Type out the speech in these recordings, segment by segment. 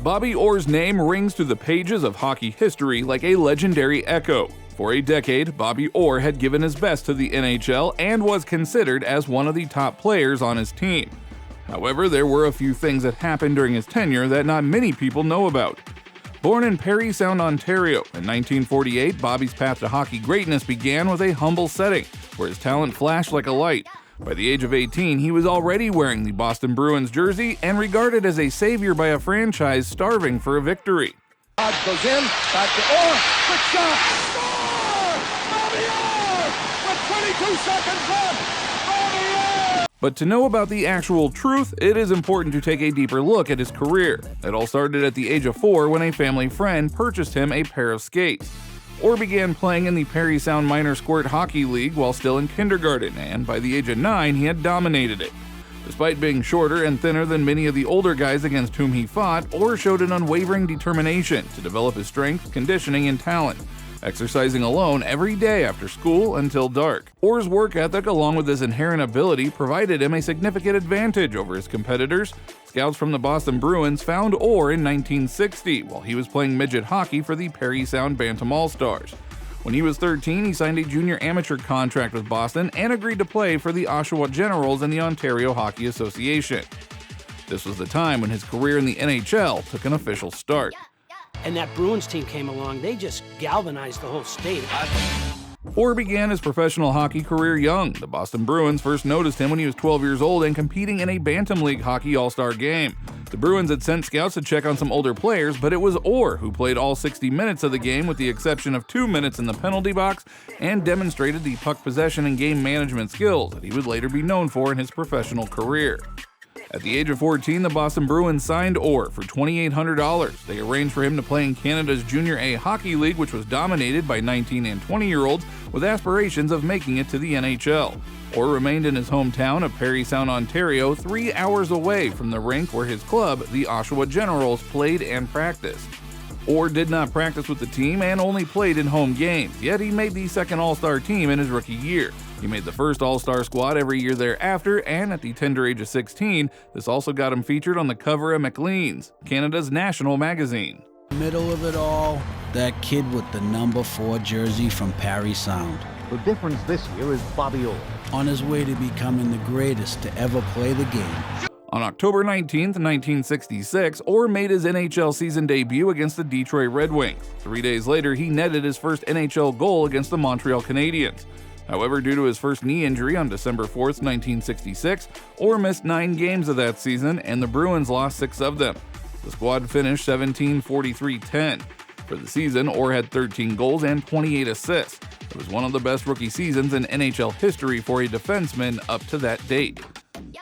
Bobby Orr's name rings through the pages of hockey history like a legendary echo. For a decade, Bobby Orr had given his best to the NHL and was considered as one of the top players on his team. However, there were a few things that happened during his tenure that not many people know about. Born in Parry Sound, Ontario, in 1948, Bobby's path to hockey greatness began with a humble setting, where his talent flashed like a light. By the age of 18, he was already wearing the Boston Bruins jersey and regarded as a savior by a franchise starving for a victory. Goes in, back to Orr, quick shot, score! Bobby Orr with 22 seconds left! Bobby Orr! But to know about the actual truth, it is important to take a deeper look at his career. It all started at the age of 4 when a family friend purchased him a pair of skates. Orr began playing in the Parry Sound Minor Squirt Hockey League while still in kindergarten, and by the age of 9, he had dominated it. Despite being shorter and thinner than many of the older guys against whom he fought, Orr showed an unwavering determination to develop his strength, conditioning, and talent, exercising alone every day after school until dark. Orr's work ethic, along with his inherent ability, provided him a significant advantage over his competitors. Scouts from the Boston Bruins found Orr in 1960 while he was playing midget hockey for the Parry Sound Bantam All-Stars. When he was 13, he signed a junior amateur contract with Boston and agreed to play for the Oshawa Generals in the Ontario Hockey Association. This was the time when his career in the NHL took an official start. And that Bruins team came along, they just galvanized the whole state. Orr began his professional hockey career young. The Boston Bruins first noticed him when he was 12 years old and competing in a Bantam League Hockey All-Star game. The Bruins had sent scouts to check on some older players, but it was Orr who played all 60 minutes of the game with the exception of 2 minutes in the penalty box and demonstrated the puck possession and game management skills that he would later be known for in his professional career. At the age of 14, the Boston Bruins signed Orr for $2,800. They arranged for him to play in Canada's Junior A Hockey League, which was dominated by 19 and 20-year-olds with aspirations of making it to the NHL. Orr remained in his hometown of Parry Sound, Ontario, 3 hours away from the rink where his club, the Oshawa Generals, played and practiced. Orr did not practice with the team and only played in home games, yet he made the second All-Star team in his rookie year. He made the first All-Star squad every year thereafter, and at the tender age of 16, this also got him featured on the cover of Maclean's, Canada's national magazine. Middle of it all, that kid with the number 4 jersey from Parry Sound. The difference this year is Bobby Orr. On his way to becoming the greatest to ever play the game. On October 19, 1966, Orr made his NHL season debut against the Detroit Red Wings. 3 days later, he netted his first NHL goal against the Montreal Canadiens. However, due to his first knee injury on December 4, 1966, Orr missed 9 games of that season, and the Bruins lost 6 of them. The squad finished 17-43-10. For the season, Orr had 13 goals and 28 assists. It was one of the best rookie seasons in NHL history for a defenseman up to that date.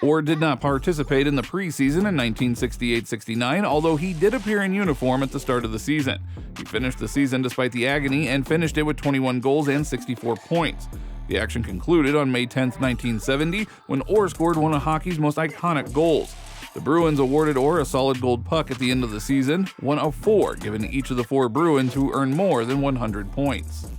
Orr did not participate in the preseason in 1968-69, although he did appear in uniform at the start of the season. He finished the season despite the agony and finished it with 21 goals and 64 points. The action concluded on May 10, 1970, when Orr scored one of hockey's most iconic goals. The Bruins awarded Orr a solid gold puck at the end of the season, one of 4 given to each of the 4 Bruins who earned more than 100 points.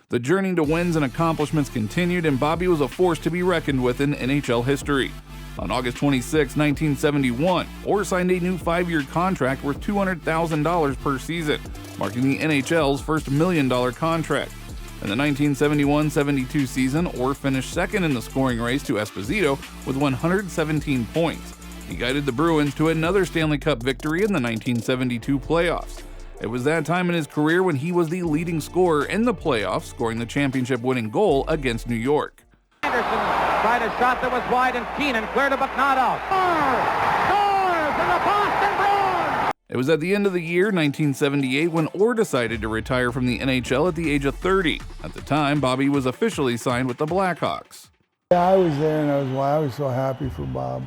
The journey to wins and accomplishments continued, and Bobby was a force to be reckoned with in NHL history. On August 26, 1971, Orr signed a new 5-year contract worth $200,000 per season, marking the NHL's first $1 million contract. In the 1971-72 season, Orr finished second in the scoring race to Esposito with 117 points. He guided the Bruins to another Stanley Cup victory in the 1972 playoffs. It was that time in his career when he was the leading scorer in the playoffs, scoring the championship-winning goal against New York. Anderson tried a shot that was wide, and Keenan cleared it, but not out. Scores in the Boston Bruins! It was at the end of the year, 1978, when Orr decided to retire from the NHL at the age of 30. At the time, Bobby was officially signed with the Blackhawks. Yeah, I was there, and I was so happy for Bob.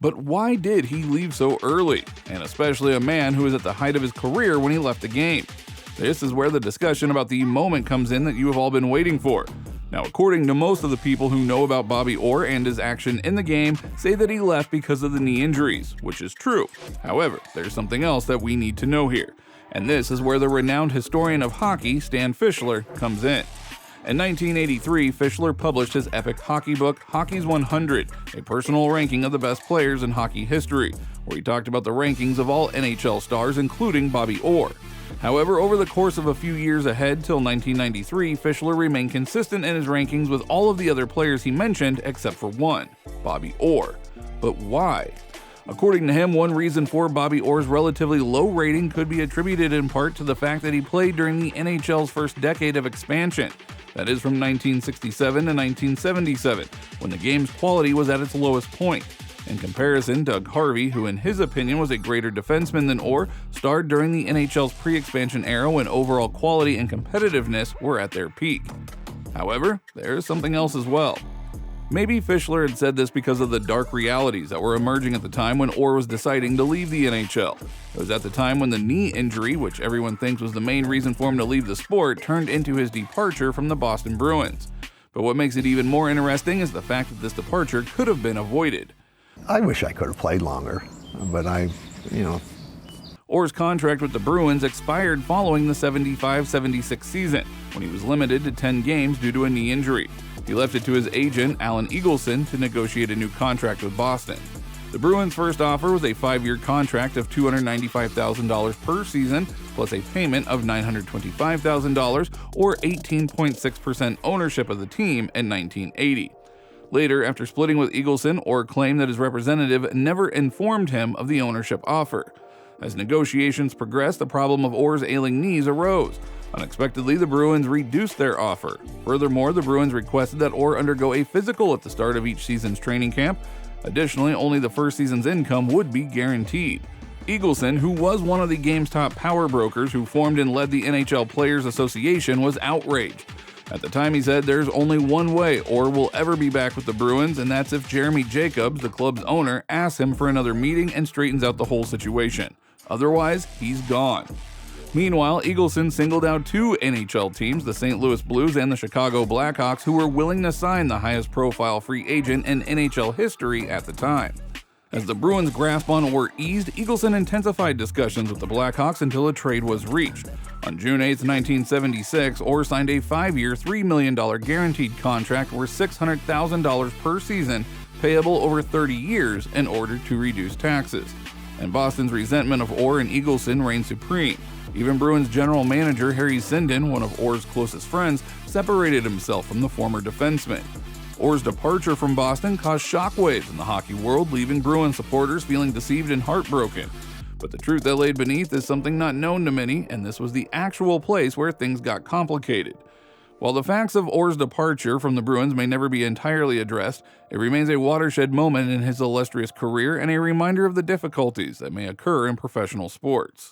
But why did he leave so early? And especially a man who was at the height of his career when he left the game. This is where the discussion about the moment comes in that you have all been waiting for. Now, according to most of the people who know about Bobby Orr and his action in the game, say that he left because of the knee injuries, which is true. However, there's something else that we need to know here. And this is where the renowned historian of hockey, Stan Fischler, comes in. In 1983, Fischler published his epic hockey book, Hockey's 100, a personal ranking of the best players in hockey history, where he talked about the rankings of all NHL stars, including Bobby Orr. However, over the course of a few years ahead till 1993, Fischler remained consistent in his rankings with all of the other players he mentioned except for one, Bobby Orr. But why? According to him, one reason for Bobby Orr's relatively low rating could be attributed in part to the fact that he played during the NHL's first decade of expansion. That is from 1967 to 1977, when the game's quality was at its lowest point. In comparison, Doug Harvey, who in his opinion was a greater defenseman than Orr, starred during the NHL's pre-expansion era when overall quality and competitiveness were at their peak. However, there is something else as well. Maybe Fischler had said this because of the dark realities that were emerging at the time when Orr was deciding to leave the NHL. It was at the time when the knee injury, which everyone thinks was the main reason for him to leave the sport, turned into his departure from the Boston Bruins. But what makes it even more interesting is the fact that this departure could have been avoided. I wish I could have played longer, but Orr's contract with the Bruins expired following the 75-76 season, when he was limited to 10 games due to a knee injury. He left it to his agent, Alan Eagleson, to negotiate a new contract with Boston. The Bruins' first offer was a 5-year contract of $295,000 per season, plus a payment of $925,000 or 18.6% ownership of the team in 1980. Later, after splitting with Eagleson, Orr claimed that his representative never informed him of the ownership offer. As negotiations progressed, the problem of Orr's ailing knees arose. Unexpectedly, the Bruins reduced their offer. Furthermore, the Bruins requested that Orr undergo a physical at the start of each season's training camp. Additionally, only the first season's income would be guaranteed. Eagleson, who was one of the game's top power brokers who formed and led the NHL Players Association, was outraged. At the time, he said there's only one way Orr will ever be back with the Bruins, and that's if Jeremy Jacobs, the club's owner, asks him for another meeting and straightens out the whole situation. Otherwise, he's gone. Meanwhile, Eagleson singled out two NHL teams, the St. Louis Blues and the Chicago Blackhawks, who were willing to sign the highest profile free agent in NHL history at the time. As the Bruins' grasp on Orr eased, Eagleson intensified discussions with the Blackhawks until a trade was reached. On June 8, 1976, Orr signed a 5-year, $3 million guaranteed contract worth $600,000 per season, payable over 30 years in order to reduce taxes. And Boston's resentment of Orr and Eagleson reigned supreme. Even Bruins general manager Harry Sinden, one of Orr's closest friends, separated himself from the former defenseman. Orr's departure from Boston caused shockwaves in the hockey world, leaving Bruins supporters feeling deceived and heartbroken. But the truth that laid beneath is something not known to many, and this was the actual place where things got complicated. While the facts of Orr's departure from the Bruins may never be entirely addressed, it remains a watershed moment in his illustrious career and a reminder of the difficulties that may occur in professional sports.